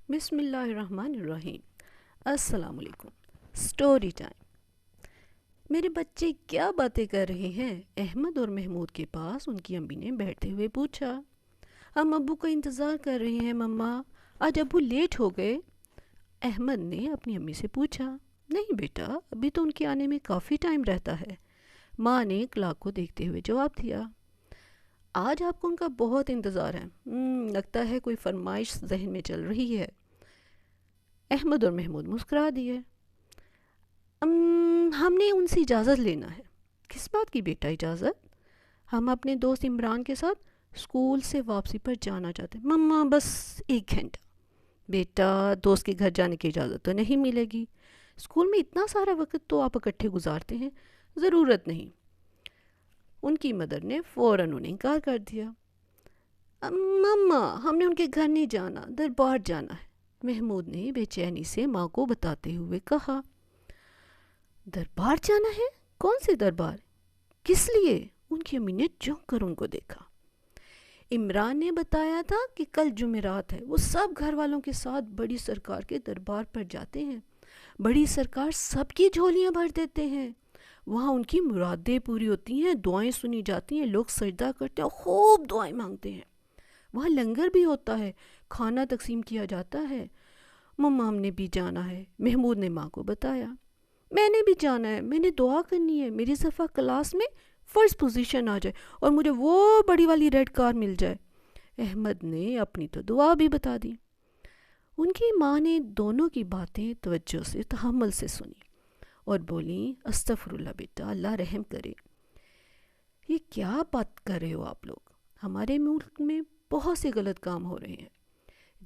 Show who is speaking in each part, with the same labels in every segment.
Speaker 1: بسم اللہ الرحمن الرحیم۔ السلام علیکم۔ Story time. میرے بچے کیا باتیں کر رہے ہیں؟ احمد اور محمود کے پاس ان کی امی نے بیٹھتے ہوئے پوچھا۔ ہم ابو کا انتظار کر رہے ہیں مما، آج ابو لیٹ ہو گئے۔ احمد نے اپنی امی سے پوچھا۔ نہیں بیٹا، ابھی تو ان کے آنے میں کافی ٹائم رہتا ہے، ماں نے کلاک کو دیکھتے ہوئے جواب دیا۔ آج آپ کو ان کا بہت انتظار ہے، لگتا ہے کوئی فرمائش ذہن میں چل رہی ہے۔ احمد اور محمود مسکرا دیے۔ ہم نے ان سے اجازت لینا ہے۔ کس بات کی بیٹا اجازت؟ ہم اپنے دوست عمران کے ساتھ اسکول سے واپسی پر جانا چاہتے ہیں۔ مما بس 1 گھنٹہ۔ بیٹا، دوست کے گھر جانے کی اجازت تو نہیں ملے گی، اسکول میں اتنا سارا وقت تو آپ اکٹھے گزارتے ہیں، ضرورت نہیں۔ ان کی مدر نے فوراً انہیں انکار کر دیا۔ مما، ہم نے ان کے گھر نہیں جانا، دربار جانا ہے، محمود نے بے چینی سے ماں کو بتاتے ہوئے کہا۔ دربار جانا ہے؟ کون سے دربار؟ کس لیے؟ ان کی امی نے چونک کر ان کو دیکھا۔ عمران نے بتایا تھا کہ کل جمعرات ہے، وہ سب گھر والوں کے ساتھ بڑی سرکار کے دربار پر جاتے ہیں، بڑی سرکار سب کی جھولیاں بھر دیتے ہیں، وہاں ان کی مرادیں پوری ہوتی ہیں، دعائیں سنی جاتی ہیں، لوگ سجدہ کرتے ہیں اور خوب دعائیں مانگتے ہیں، وہاں لنگر بھی ہوتا ہے، کھانا تقسیم کیا جاتا ہے۔ مما ہم نے بھی جانا ہے، محمود نے ماں کو بتایا۔ میں نے بھی جانا ہے، میں نے دعا کرنی ہے میری صفحہ کلاس میں فرسٹ پوزیشن آ جائے اور مجھے وہ بڑی والی ریڈ کار مل جائے۔ احمد نے اپنی تو دعا بھی بتا دی۔ ان کی ماں نے دونوں کی باتیں توجہ سے تحمل سے سنی اور بولی، استغفر اللہ بیٹا، اللہ رحم کرے۔ یہ کیا بات کر رہے ہو آپ لوگ؟ ہمارے ملک میں بہت سے غلط کام ہو رہے ہیں،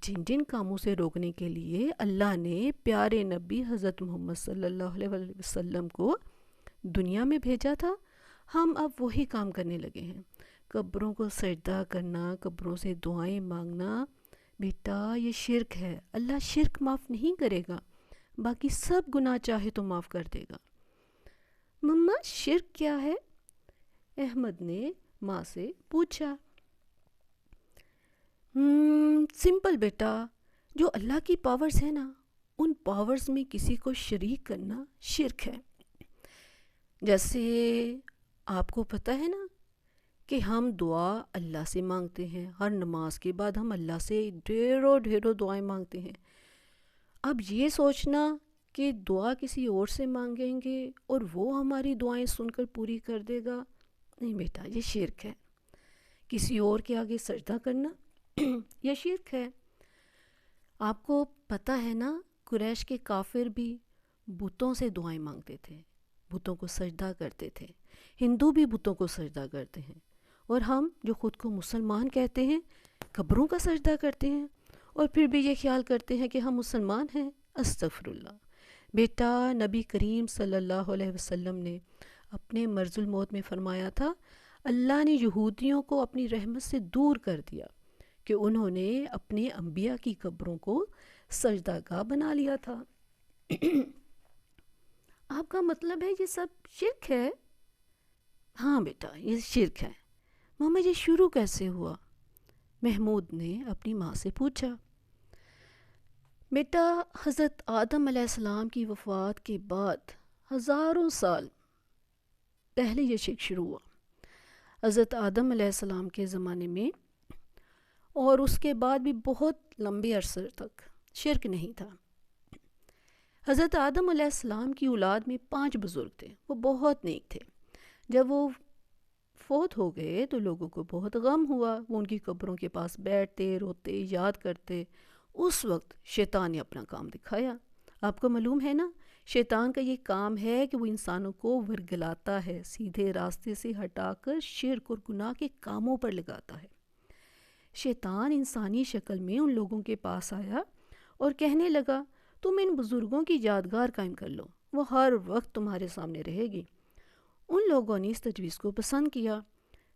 Speaker 1: جن جن کاموں سے روکنے کے لیے اللہ نے پیارے نبی حضرت محمد صلی اللہ علیہ وسلم کو دنیا میں بھیجا تھا، ہم اب وہی کام کرنے لگے ہیں۔ قبروں کو سجدہ کرنا، قبروں سے دعائیں مانگنا، بیٹا یہ شرک ہے، اللہ شرک معاف نہیں کرے گا، باقی سب گناہ چاہے تو معاف کر دے گا۔ مما شرک کیا ہے؟ احمد نے ماں سے پوچھا۔ سمپل بیٹا، جو اللہ کی پاورز ہیں نا، ان پاورز میں کسی کو شریک کرنا شرک ہے۔ جیسے آپ کو پتہ ہے نا کہ ہم دعا اللہ سے مانگتے ہیں، ہر نماز کے بعد ہم اللہ سے ڈھیروں ڈھیروں دعائیں مانگتے ہیں۔ اب یہ سوچنا کہ دعا کسی اور سے مانگیں گے اور وہ ہماری دعائیں سن کر پوری کر دے گا، نہیں بیٹا، یہ شرک ہے۔ کسی اور کے آگے سجدہ کرنا یہ شرک ہے۔ آپ کو پتہ ہے نا، قریش کے کافر بھی بتوں سے دعائیں مانگتے تھے، بتوں کو سجدہ کرتے تھے، ہندو بھی بتوں کو سجدہ کرتے ہیں، اور ہم جو خود کو مسلمان کہتے ہیں قبروں کا سجدہ کرتے ہیں اور پھر بھی یہ خیال کرتے ہیں کہ ہم مسلمان ہیں۔ استغفر اللہ بیٹا، نبی کریم صلی اللہ علیہ وسلم نے اپنے مرض الموت میں فرمایا تھا، اللہ نے یہودیوں کو اپنی رحمت سے دور کر دیا کہ انہوں نے اپنے انبیاء کی قبروں کو سجدہ گاہ بنا لیا تھا۔ آپ کا مطلب ہے یہ سب شرک ہے؟ ہاں بیٹا، یہ شرک ہے۔ ماما یہ شروع کیسے ہوا؟ محمود نے اپنی ماں سے پوچھا۔ بیٹا، حضرت آدم علیہ السلام کی وفات کے بعد ہزاروں سال پہلے یہ شرک شروع ہوا۔ حضرت آدم علیہ السلام کے زمانے میں اور اس کے بعد بھی بہت لمبے عرصے تک شرک نہیں تھا۔ حضرت آدم علیہ السلام کی اولاد میں 5 بزرگ تھے، وہ بہت نیک تھے۔ جب وہ فوت ہو گئے تو لوگوں کو بہت غم ہوا، وہ ان کی قبروں کے پاس بیٹھتے، روتے، یاد کرتے۔ اس وقت شیطان نے اپنا کام دکھایا۔ آپ کو معلوم ہے نا، شیطان کا یہ کام ہے کہ وہ انسانوں کو ورگلاتا ہے، سیدھے راستے سے ہٹا کر شرک اور گناہ کے کاموں پر لگاتا ہے۔ شیطان انسانی شکل میں ان لوگوں کے پاس آیا اور کہنے لگا، تم ان بزرگوں کی یادگار قائم کر لو، وہ ہر وقت تمہارے سامنے رہے گی۔ ان لوگوں نے اس تجویز کو پسند کیا۔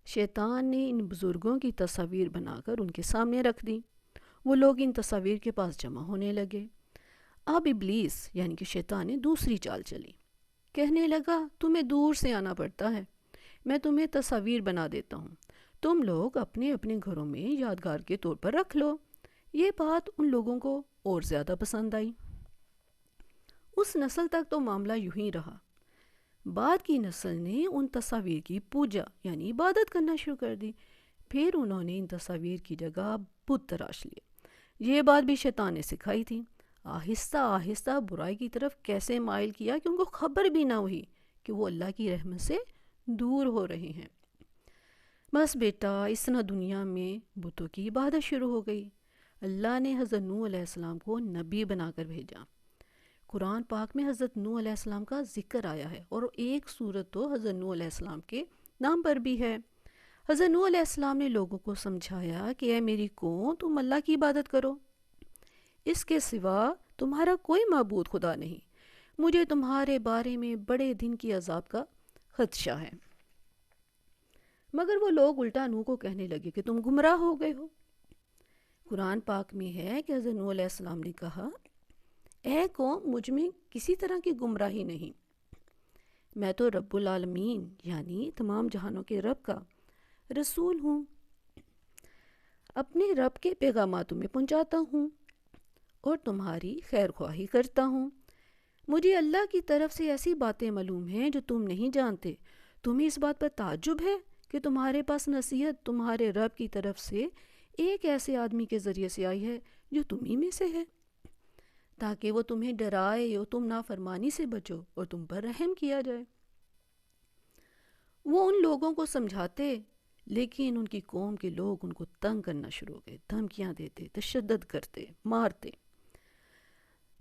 Speaker 1: شیطان نے ان بزرگوں کی تصاویر بنا کر ان کے سامنے رکھ دی۔ وہ لوگ ان تصاویر کے پاس جمع ہونے لگے۔ اب ابلیس یعنی کہ شیطان نے دوسری چال چلی، کہنے لگا، تمہیں دور سے آنا پڑتا ہے، میں تمہیں تصاویر بنا دیتا ہوں، تم لوگ اپنے اپنے گھروں میں یادگار کے طور پر رکھ لو، یہ بات ان لوگوں کو اور زیادہ پسند آئی۔ اس نسل تک تو معاملہ یوں ہی رہا۔ بعد کی نسل نے ان تصاویر کی پوجا یعنی عبادت کرنا شروع کر دی۔ پھر انہوں نے ان تصاویر کی جگہ بت تراش لیے۔ یہ بات بھی شیطان نے سکھائی تھی۔ آہستہ آہستہ برائی کی طرف کیسے مائل کیا کہ ان کو خبر بھی نہ ہوئی کہ وہ اللہ کی رحمت سے دور ہو رہے ہیں۔ بس بیٹا، اس طرح دنیا میں بتوں کی عبادت شروع ہو گئی۔ اللہ نے حضرت نوح علیہ السلام کو نبی بنا کر بھیجا۔ قرآن پاک میں حضرت نوح علیہ السلام کا ذکر آیا ہے، اور ایک سورت تو حضرت نوح علیہ السلام کے نام پر بھی ہے۔ حضرت نوح علیہ السلام نے لوگوں کو سمجھایا کہ اے میری قوم، تم اللہ کی عبادت کرو، اس کے سوا تمہارا کوئی معبود خدا نہیں، مجھے تمہارے بارے میں بڑے دن کی عذاب کا خدشہ ہے۔ مگر وہ لوگ الٹا نوح کو کہنے لگے کہ تم گمراہ ہو گئے ہو۔ قرآن پاک میں ہے کہ حضرت نوح علیہ السلام نے کہا، اے قوم، مجھ میں کسی طرح کی گمراہی نہیں، میں تو رب العالمین یعنی تمام جہانوں کے رب کا رسول ہوں، اپنے رب کے پیغامات تمہیں پہنچاتا ہوں اور تمہاری خیر خواہی کرتا ہوں۔ مجھے اللہ کی طرف سے ایسی باتیں معلوم ہیں جو تم نہیں جانتے۔ تمہیں اس بات پر تعجب ہے کہ تمہارے پاس نصیحت تمہارے رب کی طرف سے ایک ایسے آدمی کے ذریعے سے آئی ہے جو تمہیں میں سے ہے، تاکہ وہ تمہیں ڈرائے اور تم نافرمانی سے بچو اور تم پر رحم کیا جائے۔ وہ ان لوگوں کو سمجھاتے، لیکن ان کی قوم کے لوگ ان کو تنگ کرنا شروع ہو گئے، دھمکیاں دیتے، تشدد کرتے، مارتے۔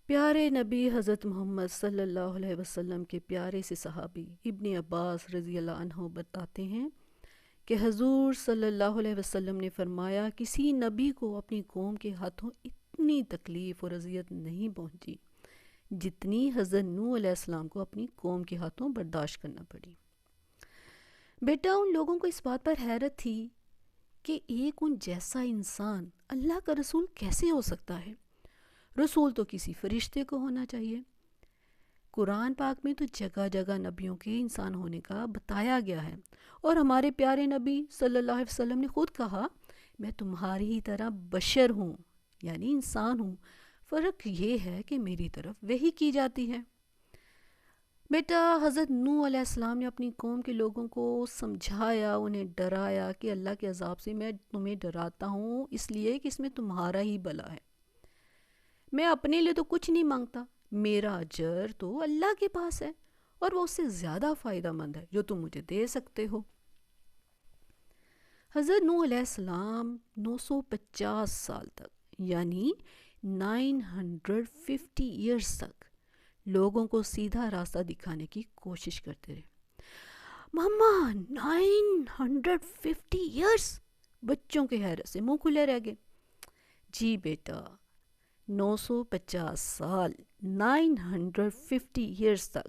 Speaker 1: پیارے نبی حضرت محمد صلی اللہ علیہ وسلم کے پیارے سے صحابی ابن عباس رضی اللہ عنہ بتاتے ہیں کہ حضور صلی اللہ علیہ وسلم نے فرمایا، کسی نبی کو اپنی قوم کے ہاتھوں اتنی تکلیف اور اذیت نہیں پہنچی جتنی حضرت نوح علیہ السلام کو اپنی قوم کے ہاتھوں برداشت کرنا پڑی۔ بیٹا، ان لوگوں کو اس بات پر حیرت تھی کہ ایک ان جیسا انسان اللہ کا رسول کیسے ہو سکتا ہے؟ رسول تو کسی فرشتے کو ہونا چاہیے۔ قرآن پاک میں تو جگہ جگہ نبیوں کے انسان ہونے کا بتایا گیا ہے، اور ہمارے پیارے نبی صلی اللہ علیہ وسلم نے خود کہا، میں تمہاری ہی طرح بشر ہوں یعنی انسان ہوں، فرق یہ ہے کہ میری طرف وحی کی جاتی ہے۔ بیٹا، حضرت نوح علیہ السلام نے اپنی قوم کے لوگوں کو سمجھایا، انہیں ڈرایا کہ اللہ کے عذاب سے میں تمہیں ڈراتا ہوں اس لیے کہ اس میں تمہارا ہی بھلا ہے۔ میں اپنے لیے تو کچھ نہیں مانگتا، میرا اجر تو اللہ کے پاس ہے، اور وہ اس سے زیادہ فائدہ مند ہے جو تم مجھے دے سکتے ہو۔ حضرت نوح علیہ السلام 950 سال تک یعنی 950 ایئرز تک لوگوں کو سیدھا راستہ دکھانے کی کوشش کرتے رہے۔ ماما، 950 ایئرز! بچوں کے حیرت سے منہ کھلے رہ گئے۔ جی بیٹا، 950 سال 950 ایئرز تک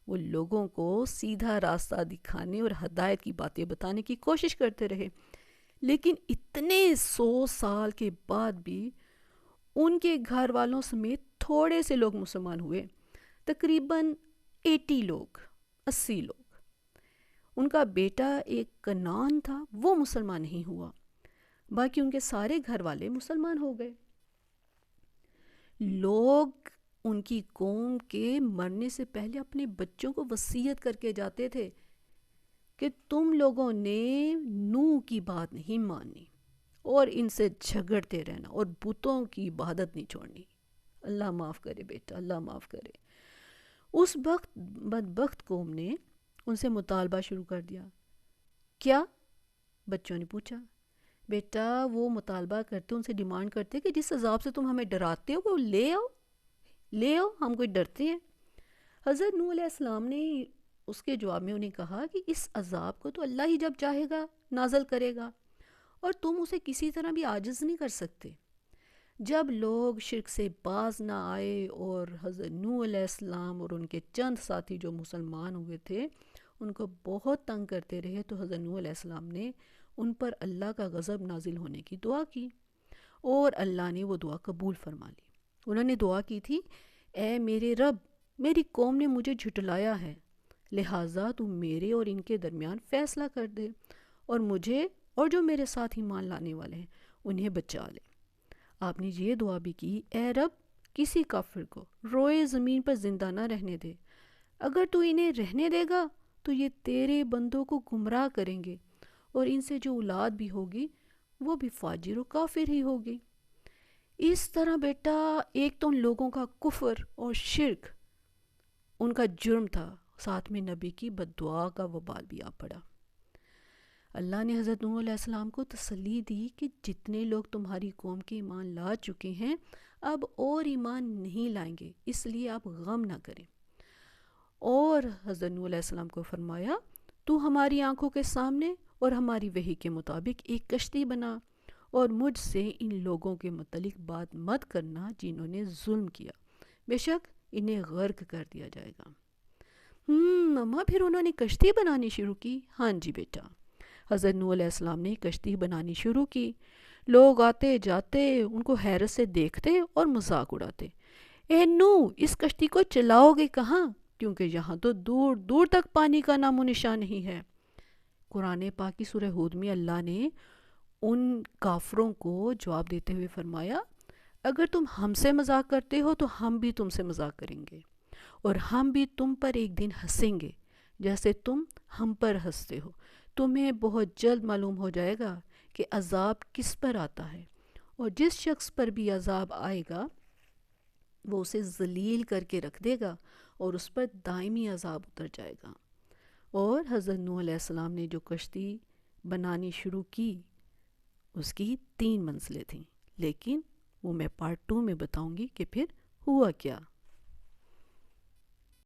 Speaker 1: وہ لوگوں کو سیدھا راستہ دکھانے اور ہدایت کی باتیں بتانے کی کوشش کرتے رہے، لیکن اتنے 100 سال کے بعد بھی ان کے گھر والوں سمیت تھوڑے سے لوگ مسلمان ہوئے، تقریباً 80 لوگ، 80 لوگ۔ ان کا بیٹا ایک کنعان تھا، وہ مسلمان نہیں ہوا، باقی ان کے سارے گھر والے مسلمان ہو گئے۔ لوگ ان کی قوم کے مرنے سے پہلے اپنے بچوں کو وصیت کر کے جاتے تھے کہ تم لوگوں نے نوح کی بات نہیں مانی اور ان سے جھگڑتے رہنا اور بتوں کی عبادت نہیں چھوڑنی۔ اللہ معاف کرے بیٹا، اللہ معاف کرے۔ اس وقت بدبخت قوم نے ان سے مطالبہ شروع کر دیا۔ کیا؟ بچوں نے پوچھا۔ بیٹا، وہ مطالبہ کرتے، ان سے ڈیمانڈ کرتے کہ جس عذاب سے تم ہمیں ڈراتے ہو وہ لے آؤ، لے آؤ، ہم کوئی ڈرتے ہیں؟ حضرت نوح علیہ السلام نے اس کے جواب میں انہیں کہا کہ اس عذاب کو تو اللہ ہی جب چاہے گا نازل کرے گا، اور تم اسے کسی طرح بھی عاجز نہیں کر سکتے۔ جب لوگ شرک سے باز نہ آئے اور حضرت نوح علیہ السلام اور ان کے چند ساتھی جو مسلمان ہوئے تھے ان کو بہت تنگ کرتے رہے، تو حضرت نوح علیہ السلام نے ان پر اللہ کا غضب نازل ہونے کی دعا کی، اور اللہ نے وہ دعا قبول فرما لی۔ انہوں نے دعا کی تھی، اے میرے رب، میری قوم نے مجھے جھٹلایا ہے، لہٰذا تو میرے اور ان کے درمیان فیصلہ کر دے، اور مجھے اور جو میرے ساتھ ایمان لانے والے ہیں انہیں بچا لے۔ آپ نے یہ دعا بھی کی، اے رب کسی کافر کو روئے زمین پر زندہ نہ رہنے دے، اگر تو انہیں رہنے دے گا تو یہ تیرے بندوں کو گمراہ کریں گے، اور ان سے جو اولاد بھی ہوگی وہ بھی فاجر و کافر ہی ہوگی۔ اس طرح بیٹا ایک تو ان لوگوں کا کفر اور شرک ان کا جرم تھا، ساتھ میں نبی کی بد دعا کا وبال بھی آ پڑا۔ اللہ نے حضرت نوح علیہ السلام کو تسلی دی کہ جتنے لوگ تمہاری قوم کے ایمان لا چکے ہیں اب اور ایمان نہیں لائیں گے، اس لیے آپ غم نہ کریں۔ اور حضرت نوح علیہ السلام کو فرمایا تو ہماری آنکھوں کے سامنے اور ہماری وحی کے مطابق ایک کشتی بنا، اور مجھ سے ان لوگوں کے متعلق بات مت کرنا جنہوں نے ظلم کیا، بے شک انہیں غرق کر دیا جائے گا۔ مما پھر انہوں نے کشتی بنانی شروع کی؟ ہاں جی بیٹا، حضرت نوح علیہ السلام نے کشتی بنانی شروع کی۔ لوگ آتے جاتے ان کو حیرت سے دیکھتے اور مذاق اڑاتے، اے نوح اس کشتی کو چلاؤ گے کہاں، کیونکہ یہاں تو دور دور تک پانی کا نام و نشان نہیں ہے۔ قرآن پاک کی سورہ ہود میں اللہ نے ان کافروں کو جواب دیتے ہوئے فرمایا، اگر تم ہم سے مذاق کرتے ہو تو ہم بھی تم سے مذاق کریں گے، اور ہم بھی تم پر ایک دن ہنسیں گے جیسے تم ہم پر ہنستے ہو۔ تمہیں بہت جلد معلوم ہو جائے گا کہ عذاب کس پر آتا ہے، اور جس شخص پر بھی عذاب آئے گا وہ اسے ذلیل کر کے رکھ دے گا اور اس پر دائمی عذاب اتر جائے گا۔ اور حضرت نوح علیہ السلام نے جو کشتی بنانی شروع کی اس کی 3 منزلیں تھیں، لیکن وہ میں پارٹ 2 میں بتاؤں گی کہ پھر ہوا کیا۔